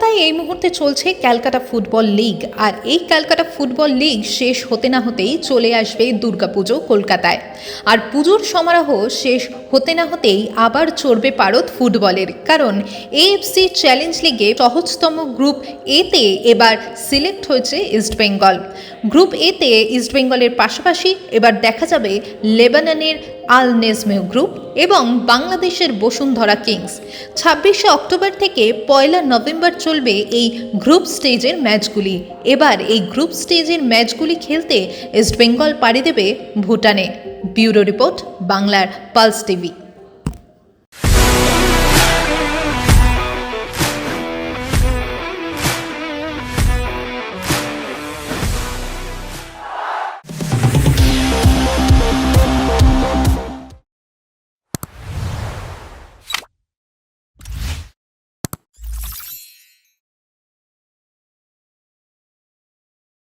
কলকাতায় এই মুহূর্তে চলছে ক্যালকাটা ফুটবল লিগ। আর এই ক্যালকাটা ফুটবল লিগ শেষ হতে না হতেই চলে আসবে দুর্গাপুজো কলকাতায়। আর পুজোর সমারোহ শেষ হতে না হতেই আবার চড়বে পারদ ফুটবলের, কারণ এএফসি চ্যালেঞ্জ লিগে সহজতম গ্রুপ এতে এবার সিলেক্ট হয়েছে ইস্টবেঙ্গল। গ্রুপ এতে ইস্টবেঙ্গলের পাশাপাশি এবার দেখা যাবে লেবাননের আল নেজমেহ গ্রুপ এবং বাংলাদেশের বসুন্ধরা কিংস। 26শে অক্টোবর থেকে 1 নভেম্বর চলবে এই গ্রুপ স্টেজের ম্যাচগুলি। এবার এই গ্রুপ স্টেজের ম্যাচগুলি খেলতে ইস্টবেঙ্গল পাড়ি দেবে ভুটানে। ব্যুরো রিপোর্ট, বাংলার পালস টিভি।